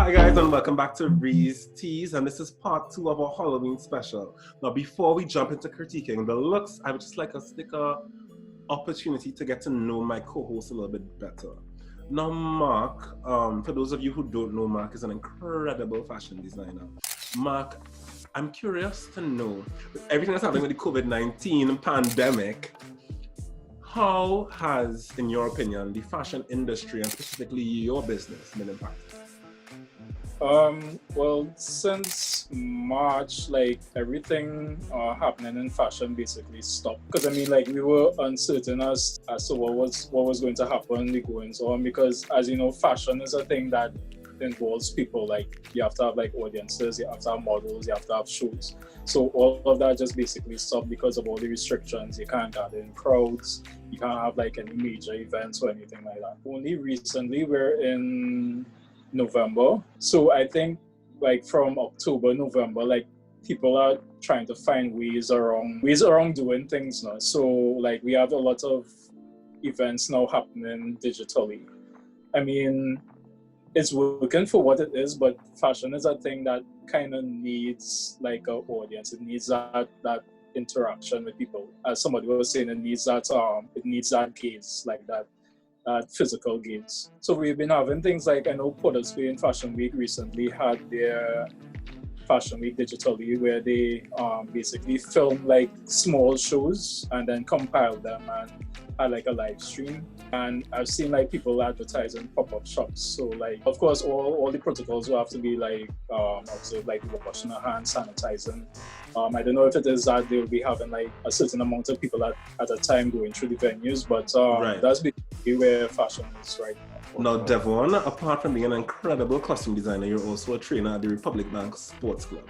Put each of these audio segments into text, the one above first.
Hi guys, and welcome back to Ree's Teas, and this is part 2 of our Halloween special. Now before we jump into critiquing the looks, I would just like us to take an opportunity to get to know my co-host a little bit better. Now Mark, for those of you who don't know, Mark is an incredible fashion designer. Mark, I'm curious to know, with everything that's happening with the COVID-19 pandemic, how has, in your opinion, the fashion industry and specifically your business been impacted? Well, since March, like everything happening in fashion basically stopped. Because I mean, like we were uncertain as to what was going to happen, the goings on. Because as you know, fashion is a thing that involves people. Like you have to have like audiences, you have to have models, you have to have shows. So all of that just basically stopped because of all the restrictions. You can't gather in crowds. You can't have like any major events or anything like that. Only recently we're in November. So I think like from October, November, like people are trying to find ways around doing things now. So like we have a lot of events now happening digitally. I mean, it's working for what it is, but fashion is a thing that kind of needs like an audience. It needs that interaction with people. As somebody was saying, it needs that gaze, like that physical gaze. So we've been having things like, I know Potter's Bay Fashion Week recently had their Fashion Week digitally, where they basically film like small shows and then compile them and had like a live stream. And I've seen like people advertising pop-up shops. So like, of course, all the protocols will have to be like observed, like washing your hands, sanitizing. I don't know if it is that they'll be having like a certain amount of people at a time going through the venues, but Right. That's basically where fashion is right now. Now, Devon, apart from being an incredible costume designer, you're also a trainer at the Republic Bank Sports Club.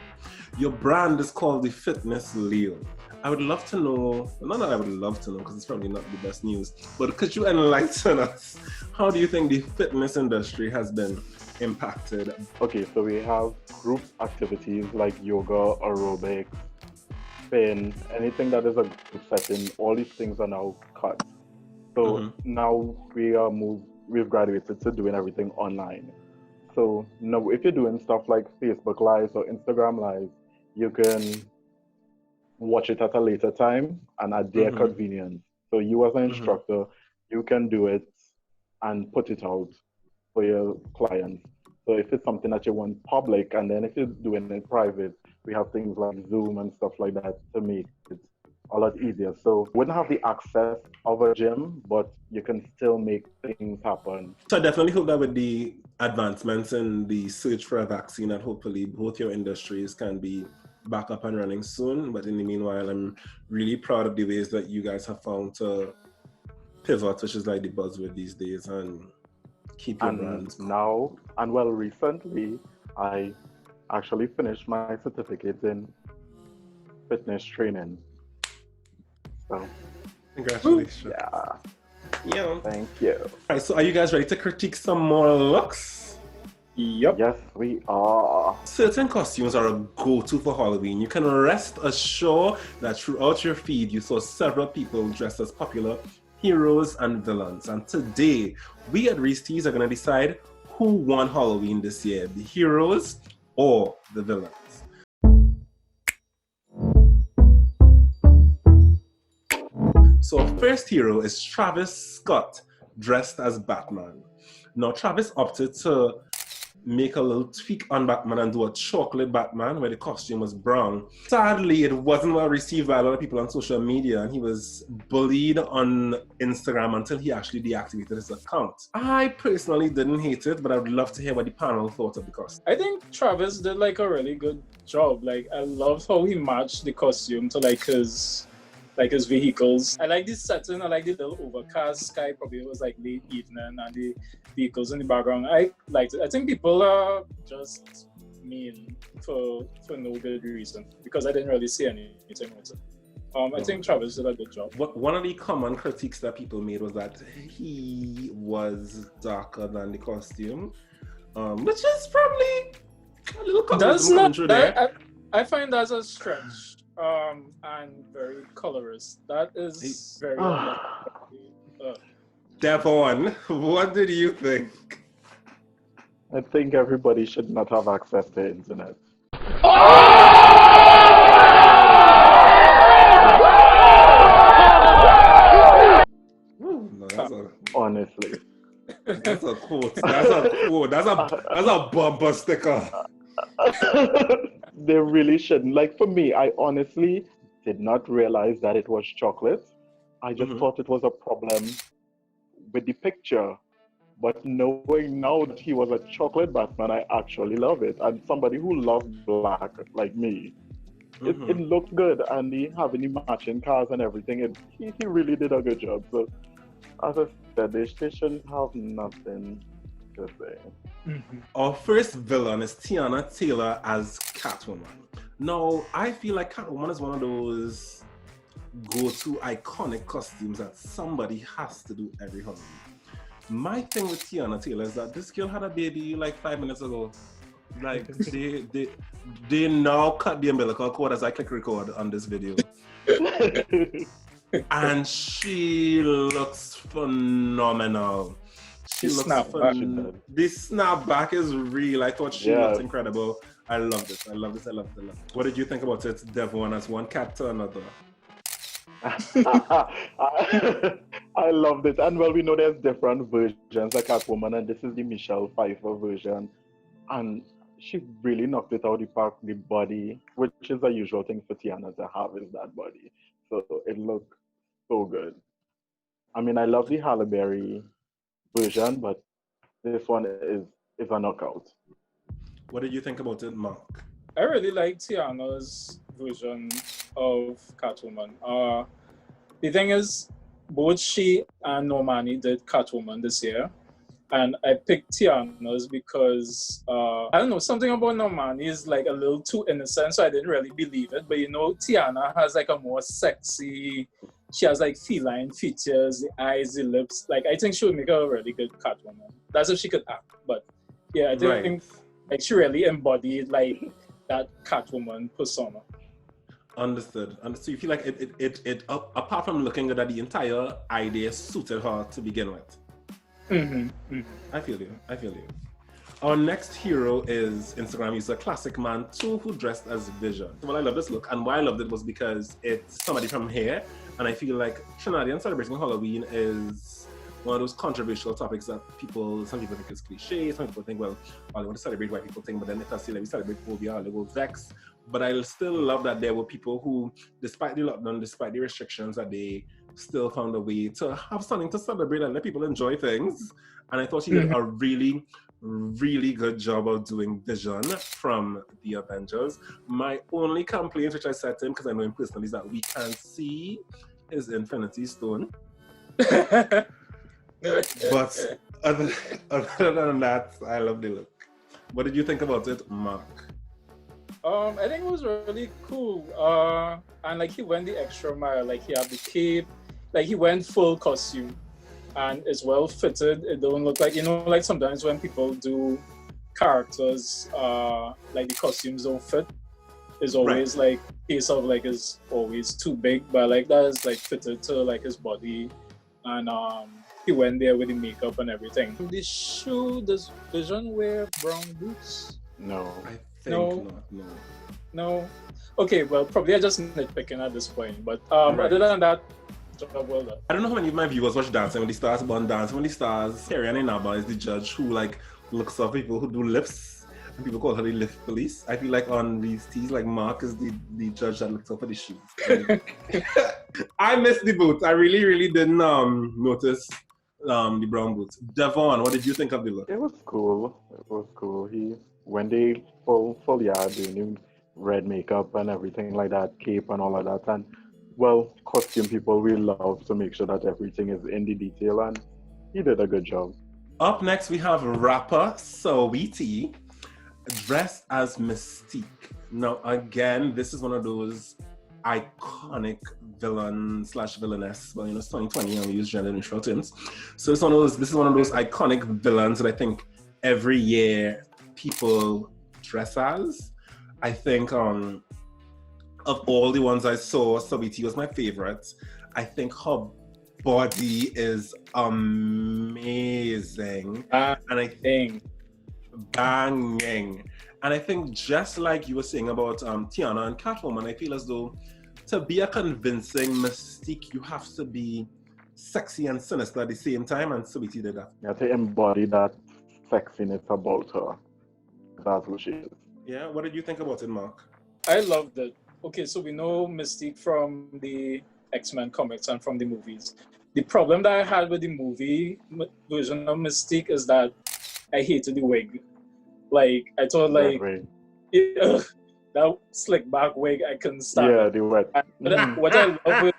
Your brand is called the Fitness Leo. I would love to know, not that I would love to know because it's probably not the best news, but could you enlighten us? How do you think the fitness industry has been impacted? Okay, so we have group activities like yoga, aerobics, spin, anything that is a group setting, all these things are now cut. So now we've graduated to doing everything online. So now if you're doing stuff like Facebook Lives or Instagram Lives, you can watch it at a later time and at their convenience. So you as an instructor, you can do it and put it out for your clients. So if it's something that you want public, and then if you're doing it private, we have things like Zoom and stuff like that to make it a lot easier. So we wouldn't have the access of a gym, but you can still make things happen. So I definitely hope that with the advancements in the search for a vaccine, that hopefully both your industries can be back up and running soon. But in the meanwhile, I'm really proud of the ways that you guys have found to pivot, which is like the buzzword these days, and keep your brands. Now, and well, recently, I actually finished my certificate in fitness training. So, congratulations. Yeah. Thank you. All right, so are you guys ready to critique some more looks? Yep. Yes, we are. Certain costumes are a go-to for Halloween. You can rest assured that throughout your feed, you saw several people dressed as popular heroes and villains. And today, we at Ree's Teas are going to decide who won Halloween this year, the heroes or the villains. So our first hero is Travis Scott, dressed as Batman. Now, Travis opted to make a little tweak on Batman and do a chocolate Batman where the costume was brown. Sadly, it wasn't well received by a lot of people on social media, and he was bullied on Instagram until he actually deactivated his account. I personally didn't hate it, but I would love to hear what the panel thought of the costume. I think Travis did like a really good job. Like I loved how he matched the costume to like his vehicles. I like this setting. I like the little overcast sky. Probably it was like late evening and the vehicles in the background. I liked it. I think people are just mean for no good reason because I didn't really see anything with it. I think Travis did a good job. One of the common critiques that people made was that he was darker than the costume, which is probably a little That's not. there. I find that's a stretch. And very colorist. That is very Devon, what did you think? I think everybody should not have access to internet. No, that's a, Honestly. that's a quote. That's a quote. That's a bumper sticker. They really shouldn't. Like for me, I honestly did not realize that it was chocolate. I just thought it was a problem with the picture. But knowing now that he was a chocolate Batman, I actually love it. And somebody who loves black like me, it looked good. And he having the matching cars and everything, he really did a good job. So as I said, they shouldn't have nothing to say. Our first villain is Tiana Taylor as Catwoman. Now, I feel like Catwoman is one of those go-to iconic costumes that somebody has to do every Halloween. My thing with Tiana Taylor is that this girl had a baby like 5 minutes ago. Like they now cut the umbilical cord as I click record on this video. And she looks phenomenal. She looks phenomenal. This snapback is real. I thought she looked incredible. I love this. I love this. I love this. What did you think about it, Devon, as one cat to another? I loved it. And well, we know there's different versions of Catwoman, and this is the Michelle Pfeiffer version. And she really knocked it out of the park. The body, which is a usual thing for Tiana to have, is that body. So it looked so good. I mean, I love the Halle Berry version, but this one is a knockout. What did you think about it, Mark? I really like Tiana's version of Catwoman. The thing is, both she and Normani did Catwoman this year. And I picked Tiana's because, I don't know, something about Normani is like a little too innocent, so I didn't really believe it. But you know, Tiana has like a more sexy, she has like feline features, the eyes, the lips. Like, I think she would make a really good Catwoman. That's if she could act. But yeah, I think like she really embodied like that Catwoman persona. Understood. So you feel like it apart from looking good at the entire idea suited her to begin with. I feel you. Our next hero is Instagram user Classic Man 2, who dressed as Vision. Well, I love this look, and why I loved it was because it's somebody from here, and I feel like Trinidadian celebrating Halloween is one of those controversial topics that some people think is cliche, some people think, well, they want to celebrate white people thing, but then if I say that we celebrate phobia, they will vex. But I still love that there were people who, despite the lockdown, despite the restrictions, that they still found a way to have something to celebrate and let people enjoy things. And I thought she did a really, really good job of doing Vision from the Avengers. My only complaint, which I said to him, because I know him personally, is that we can't see his Infinity Stone. But other than that, I love the look. What did you think about it, Mark? I think it was really cool. And like he went the extra mile. Like he had the cape, like he went full costume, and it's well fitted. It don't look like, you know, like sometimes when people do characters, like the costumes don't fit. It's always like piece of like is always too big, but like that is like fitted to like his body, and he went there with the makeup and everything. The shoe, does Vision wear brown boots? No. No. Okay, well, probably I'm just nitpicking at this point. But other than that, job well done. I don't know how many of my viewers watch Dancing with the Stars, but on Dancing with the Stars, Carrie Inaba is the judge who like looks up people who do lifts, and people call her the lift police. I feel like on these teas, like Mark is the judge that looks up for the shoes. I missed the boots. I really didn't notice the brown boots. Devon, what did you think of the look? It was cool. When they full yard doing red makeup and everything like that, cape and all of that, and well, costume people, we love to make sure that everything is in the detail, and he did a good job. Up next, we have rapper Saweetie dressed as Mystique. Now, again, this is one of those iconic villain/villainess. Well, you know, it's 2020 and we use gender neutral terms. So this is one of those iconic villains that I think every year people dress as. I think of all the ones I saw, Saweetie was my favorite. I think her body is amazing. And I think banging. And I think just like you were saying about Tiana and Catwoman, I feel as though to be a convincing Mystique, you have to be sexy and sinister at the same time, and Saweetie did that. You have to embody that sexiness about her. That's what she is. Yeah, what did you think about it, Mark? I loved it. Okay, so we know Mystique from the X-Men comics and from the movies. The problem that I had with the movie version of Mystique is that I hated the wig. Like, I thought, like, that slick back wig, I couldn't stand. Yeah, the wet. What I love with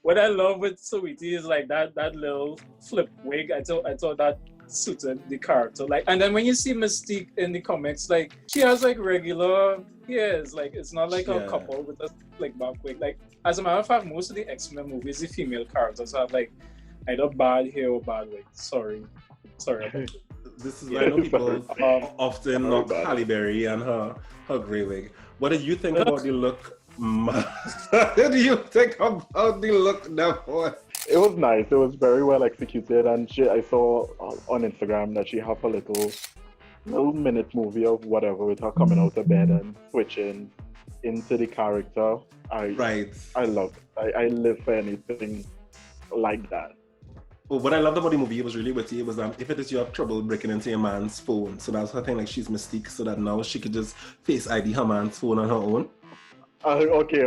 what I love with Saweetie is like that little flip wig. I thought that suited the character. Like, and then when you see Mystique in the comics, like she has like regular hairs. Like it's not like a couple with a slick back wig. Like as a matter of fact, most of the X-Men movies, the female characters have like either bad hair or bad wig. Sorry about it. This is why I know people often knock Halle Berry and her grey wig. What did you think about the look? What did you think about the look, Devon? It was nice. It was very well executed, and I saw on Instagram that she have a little minute movie of whatever with her coming out of bed and switching into the character. I love it. I live for anything like that. Well, what I loved about the movie, it was really witty. It was if it is you have trouble breaking into your man's phone, so that's her thing. Like she's Mystique, so that now she could just face ID her man's phone on her own. Okay.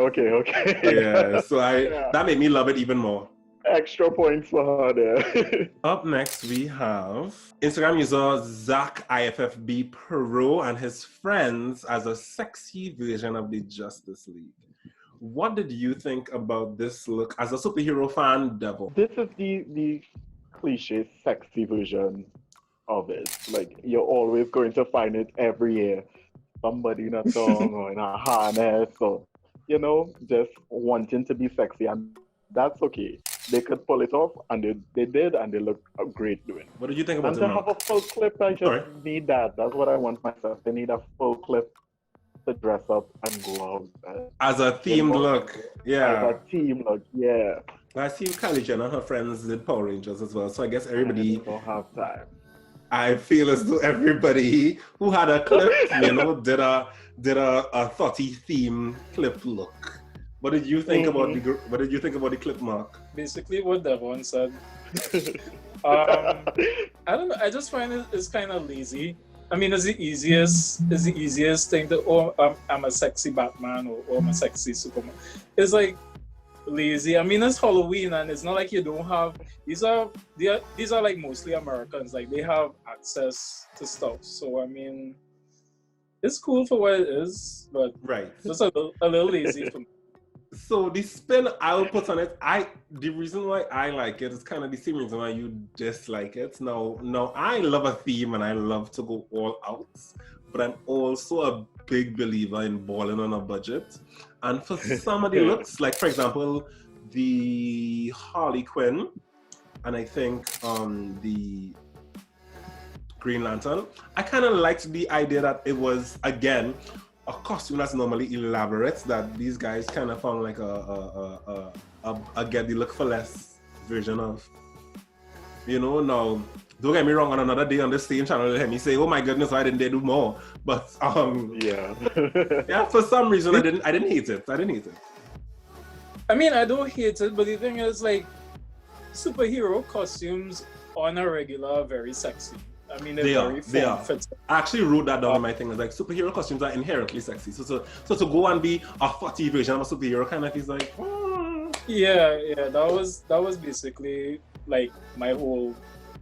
Yeah, so that made me love it even more. Extra points for her there. Up next, we have Instagram user Zackiffbpro and his friends as a sexy version of the Justice League. What did you think about this look as a superhero fan, Devon? This is the cliche sexy version of it. Like you're always going to find it every year. Somebody in a thong or in a harness or, just wanting to be sexy. And that's okay. They could pull it off, and they did, and they looked great doing it. What did you think about it, And to have a full clip, I just need that. That's what I want myself. They need a full clip to dress up and go out. As a themed look. Yeah. As a team look, yeah. I see Kylie Jenner and her friends did Power Rangers as well, so I guess everybody... don't have time. I feel as though everybody who had a clip, did a 30 theme clip look. What did you think about the clip, Mark? Basically, what Devon said. I don't know. I just find it's kind of lazy. I mean, it's the easiest thing to. I'm a sexy Batman or I'm a sexy Superman. It's like lazy. I mean, it's Halloween, and it's not like you don't have. These are like mostly Americans. Like they have access to stuff. So I mean, it's cool for what it is, but just a little lazy for me. So the spin I will put on it, the reason why I like it is kind of the same reason why you dislike it. Now I love a theme and I love to go all out, but I'm also a big believer in balling on a budget. And for some of the looks, like for example, the Harley Quinn, and I think the Green Lantern, I kind of liked the idea that it was, again, a costume that's normally elaborate, that these guys kind of found like a get the look for less version of. Now, don't get me wrong, on another day on this same channel, let me say, oh my goodness, why didn't they do more? But yeah, for some reason I didn't hate it. I mean, I don't hate it, but the thing is, like, superhero costumes on a regular are very sexy. I mean, they are. I actually wrote that down in my thing. It's like superhero costumes are inherently sexy. So to go and be a 40 version of a superhero kind of is like, yeah. That was basically like my whole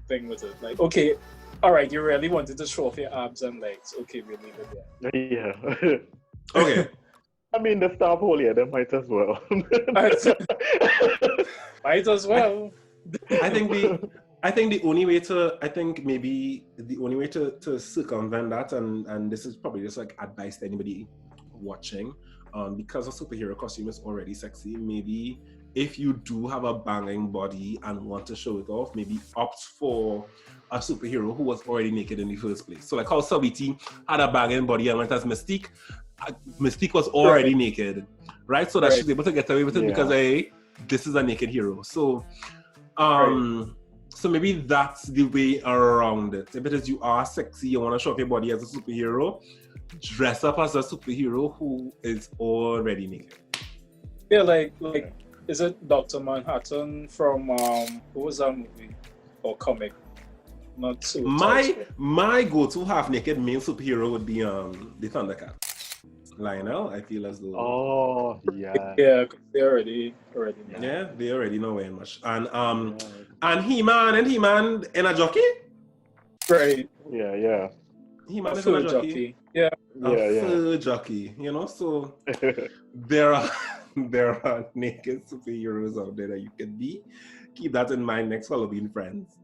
thing with it. Like, okay, all right, you really wanted to show off your abs and legs. Okay, we'll leave it there. Yeah. Okay. I mean, the staff hole here, they might as well. Might as well. I think the only way to circumvent that, and this is probably just like advice to anybody watching, because a superhero costume is already sexy, maybe if you do have a banging body and want to show it off, maybe opt for a superhero who was already naked in the first place. So like how Saweetie had a banging body and went as Mystique. Mystique was already naked, right? So that she's able to get away with it because this is a naked hero. So So maybe that's the way around it. If it is you are sexy, you want to show off your body as a superhero, dress up as a superhero who is already naked. Yeah, like is it Dr. Manhattan from what was that movie or comic? Not too. My go-to half-naked male superhero would be the Thundercat. Lionel, I feel as though. Oh yeah. Yeah, they already. Yeah, they already know very much. And He-Man in a jockey. Right. Yeah. He-Man is in a jockey. Yeah. Fur jockey. You know, so there are naked superheroes out there that you can be. Keep that in mind next Halloween, friends.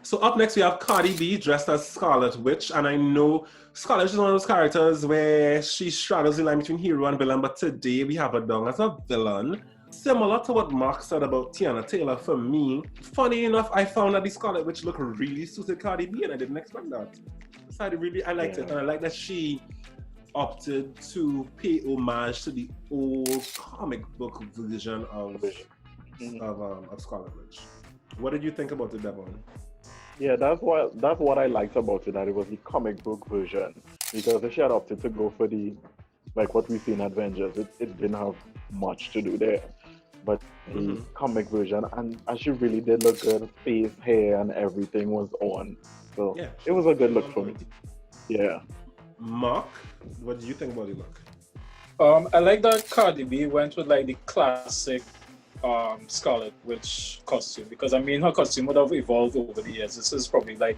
So up next we have Cardi B dressed as Scarlet Witch, and I know Scarlet is one of those characters where she straddles the line between hero and villain, but today we have her down as a villain. Similar to what Mark said about Tiana Taylor for me. Funny enough, I found that the Scarlet Witch look really suited Cardi B, and I didn't expect that. So I liked it, and I like that she opted to pay homage to the old comic book version of Scarlet Witch. What did you think about it, Devon? Yeah, that's what I liked about it, that it was the comic book version. Because if she had opted to go for the, like what we see in Avengers, it didn't have much to do there. But the comic version, and she really did look good, face, hair, and everything was on. So yeah, it was a good look for me. Yeah. Mark, what do you think about the look? I like that Cardi B went with like the classic Scarlet Witch costume, because I mean her costume would have evolved over the years. This is probably like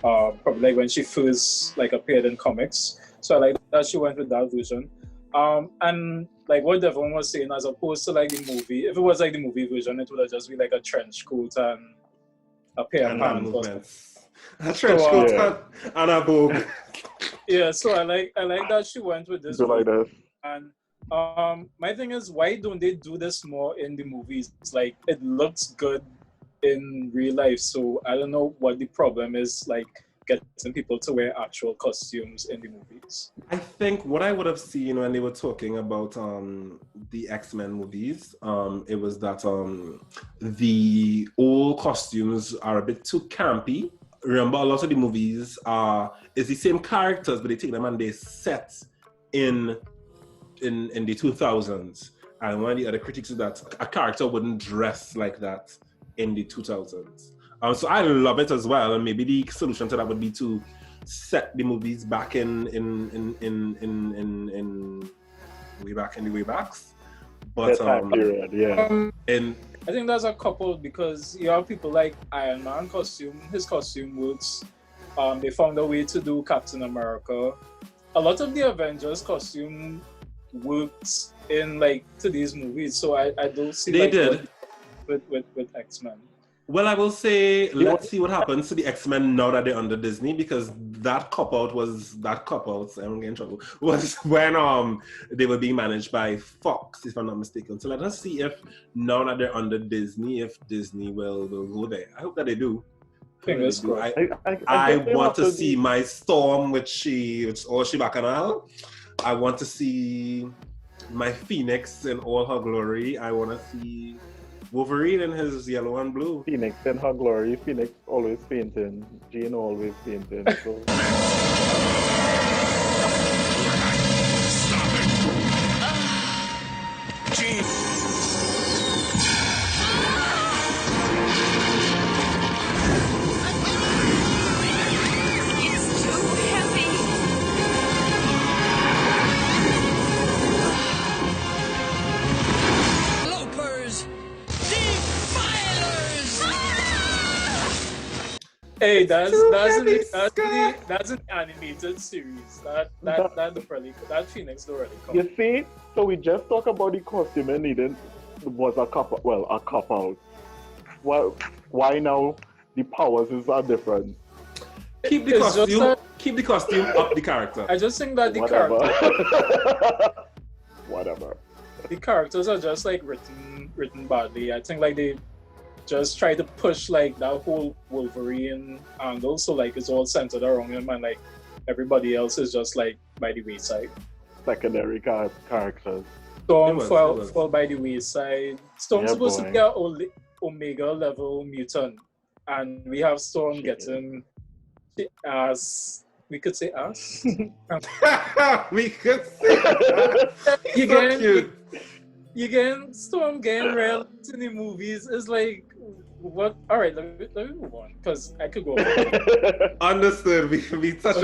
when she first like appeared in comics. So I like that she went with that version. And like what Devon was saying, as opposed to like the movie, if it was like the movie version, it would have just been like a trench coat and a pair of pants. A trench coat and a bob. Yeah, so I like that she went with this. Like that. And my thing is, why don't they do this more in the movies? It's like it looks good in real life, so I don't know what the problem is, like getting people to wear actual costumes in the movies. I think what I would have seen when they were talking about the X-Men movies, it was that the old costumes are a bit too campy. Remember, a lot of the movies is the same characters, but they take them and they set in the 2000s. And one of the other critics is that a character wouldn't dress like that in the 2000s. So I love it as well, and maybe the solution to that would be to set the movies back in way back in the way backs. But period, yeah. And I think there's a couple, because you have people like Iron Man costume. His costume works. They found a way to do Captain America. A lot of the Avengers costume works in like today's movies, so I don't see they like, did with X-Men. Well, I will say, let's see what happens to the X-Men now that they're under Disney, because that cop-out, I'm getting in trouble, was when they were being managed by Fox, if I'm not mistaken. So let us see if now that they're under Disney, if Disney will go there. I hope that they do. Fingers crossed. I want to see my Storm, which all she bacchanal. I want to see my Phoenix in all her glory. I want to see Wolverine in his yellow and blue. Phoenix in her glory. Phoenix always painting. Jean always painting. So. Stop it! Jean! It's too heavy. Hey, that's an animated series. That Phoenix don't really come. You see, so we just talk about the costume and it was a cop out. Why now the powers are different? Keep the costume up the character. I just think that Whatever. The characters are just like written badly. I think like they just try to push like that whole Wolverine angle, so like it's all centered around him, and like everybody else is just like by the wayside. Secondary characters. Storm fell by the wayside. Storm's supposed to be an Omega level mutant, and we have Storm getting as we could say us. We could say that. So cute. You getting Storm getting real in the movies is like what? All right, let me move on because I could go. Understood. We touch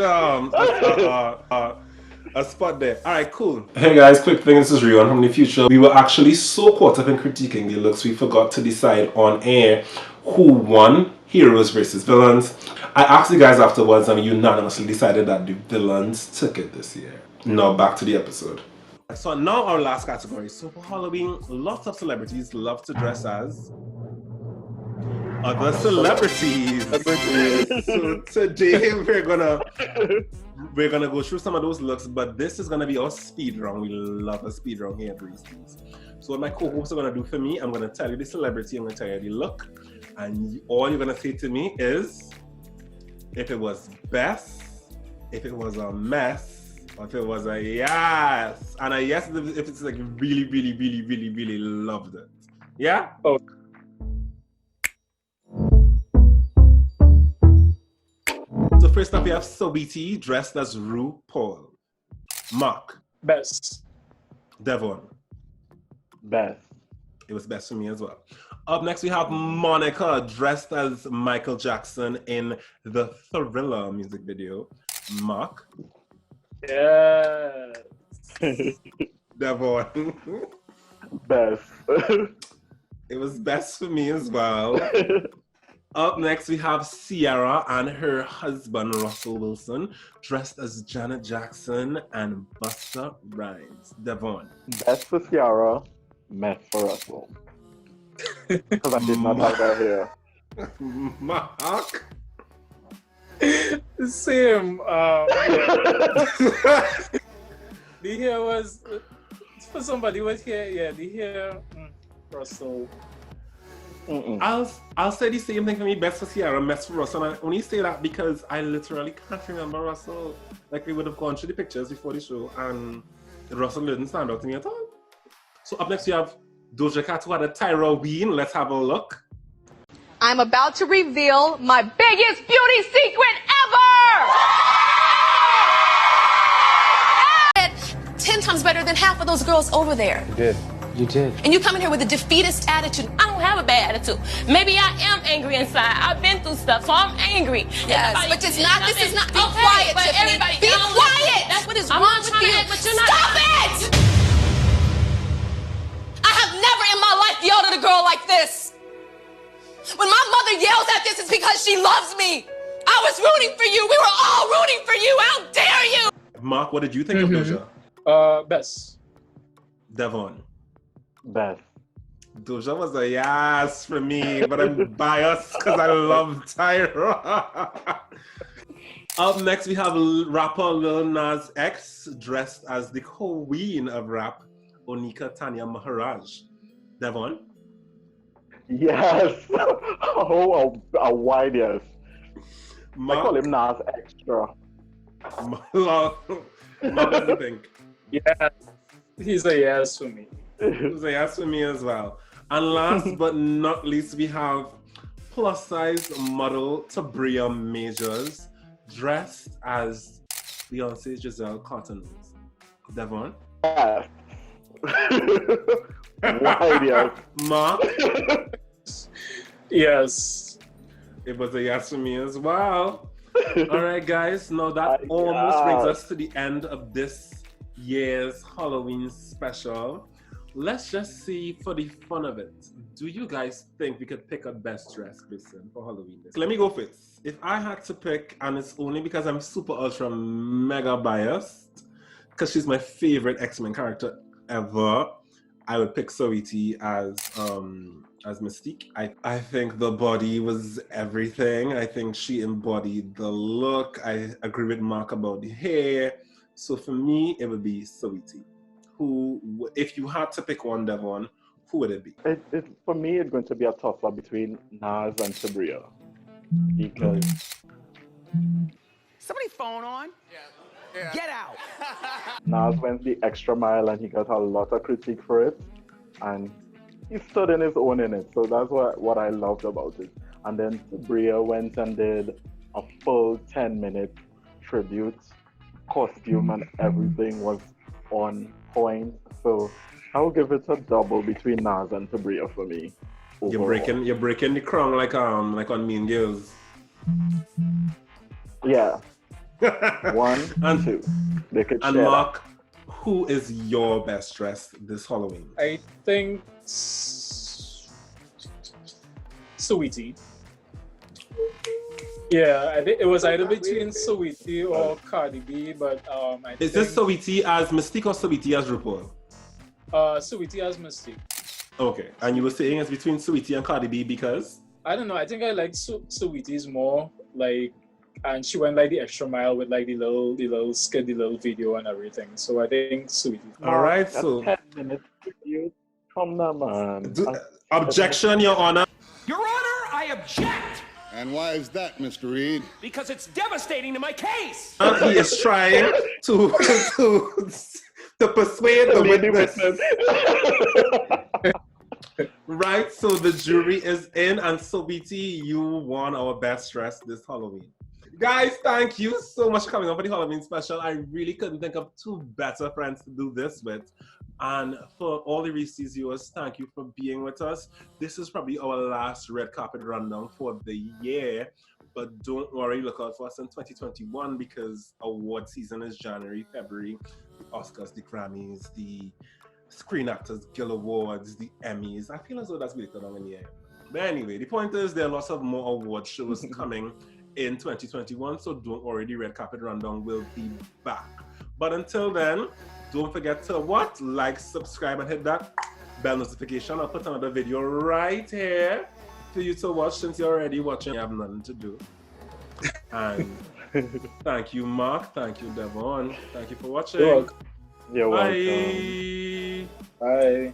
a spot there. All right, cool. Hey guys, quick thing. This is Reon from the future. We were actually so caught up in critiquing the looks, we forgot to decide on air who won, heroes versus villains. I asked you guys afterwards, and we unanimously decided that the villains took it this year. Now back to the episode. So now our last category. So for Halloween, lots of celebrities love to dress as other celebrities. So today we're gonna go through some of those looks, but this is gonna be our speed round. We love a speed round here at Reese's. So what my co-hosts are gonna do for me, I'm gonna tell you the celebrity, I'm gonna tell you the look, and all you're gonna say to me is if it was best, if it was a mess, or if it was a yes. And a yes if it's like really, really, really, really, really loved it. Yeah? Oh. So first up we have Sobiti dressed as RuPaul. Mark. Best. Devon. Best. It was best for me as well. Up next we have Monica dressed as Michael Jackson in the Thriller music video. Mark. Yeah. Devon. Best. It was best for me as well. Up next, we have Ciara and her husband, Russell Wilson, dressed as Janet Jackson and Busta Rhymes. Devon. Best for Ciara, mess for Russell. Because I did not like that hair. Mark. Same. Yeah. The hair was for somebody with hair. Yeah, the hair. Russell. I'll say the same thing for me. Best for Ciara, mess for Russell. And I only say that because I literally can't remember Russell. Like we would have gone through the pictures before the show, and Russell didn't stand out to me at all. So up next we have Doja Cat who had a Tyra Ween. Let's have a look. I'm about to reveal my biggest beauty secret ever! 10 times better than half of those girls over there. You did. You did. And you come in here with a defeatist attitude. I don't have a bad attitude. Maybe I am angry inside. I've been through stuff, so I'm angry. Yes, but this is not, be quiet, but Tiffany. everybody, Be quiet! That's what is I'm wrong not with you. but you're not. Stop it! I have never in my life yelled at a girl like this. When my mother yells at this, it's because she loves me. I was rooting for you. We were all rooting for you. How dare you? Mark, what did you think of Doja? Best. Devon. Best. Doja was a yes for me, but I'm biased because I love Tyra. Up next, we have rapper Lil Nas X dressed as the queen of rap, Onika Tanya Maharaj. Devon? Yes. Oh, a wide yes. I call him Nas Extra. What do you think? Yeah, he's a yes for me. It was a yes for me as well. And last but not least, we have plus size model Tabria Majors dressed as Beyonce's Giselle Cottonmouth. Devon? Yes. Wide yes. Mark? Yes. It was a yes for me as well. All right, guys. Now that almost brings us to the end of this year's Halloween special. Let's just see, for the fun of it, do you guys think we could pick a best dressed person for Halloween? So let me go first. If I had to pick, and it's only because I'm super ultra mega biased, because she's my favorite X-Men character ever, I would pick Sawiti as Mystique. I think the body was everything. I think she embodied the look. I agree with Mark about the hair. So for me, it would be Sawiti. Who, if you had to pick one, Devon, who would it be? For me, it's going to be a toss-up between Nas and Tabria. Because... Somebody phone on? Yeah. Get out! Nas went the extra mile and he got a lot of critique for it. And he stood in his own in it. So that's what I loved about it. And then Tabria went and did a full 10-minute tribute. Costume and everything was on point. So I'll give it a double between Nas and Tabria for me. Overall. You're breaking the crown like on Mean Girls. Yeah. 1 and 2. They could and share Mark, who is your best dressed this Halloween? I think Sweetie. Yeah, I think it was either between Sweetie or Cardi B, but Is this Sweetie as Mystique or Sweetie as RuPaul? Sweetie as Mystique. Okay, and you were saying it's between Sweetie and Cardi B because? I don't know. I think I like Sweetie's more, like, and she went like the extra mile with like the little skit, the little video and everything. So I think Sweetie. All right, so 10-minute review from the man. Objection, Your Honor. Your Honor, I object! And why is that, Mr. Reed? Because it's devastating to my case! He is trying to persuade the witness. Right, so the jury is in, and Sweetie, you won our best dress this Halloween. Guys, thank you so much for coming on for the Halloween special. I really couldn't think of two better friends to do this with. And for all the Reese's viewers, thank you for being with us. This is probably our last red carpet rundown for the year. But don't worry, look out for us in 2021 because award season is January, February. The Oscars, the Grammys, the Screen Actors Guild Awards, the Emmys. I feel as though that's really good on in the air. But anyway, the point is there are lots of more award shows coming in 2021. So don't worry, the red carpet rundown will be back. But until then, don't forget to what? Like, subscribe, and hit that bell notification. I'll put another video right here for you to watch since you're already watching. You have nothing to do. And thank you, Mark. Thank you, Devon. Thank you for watching. You're welcome. Bye. Bye.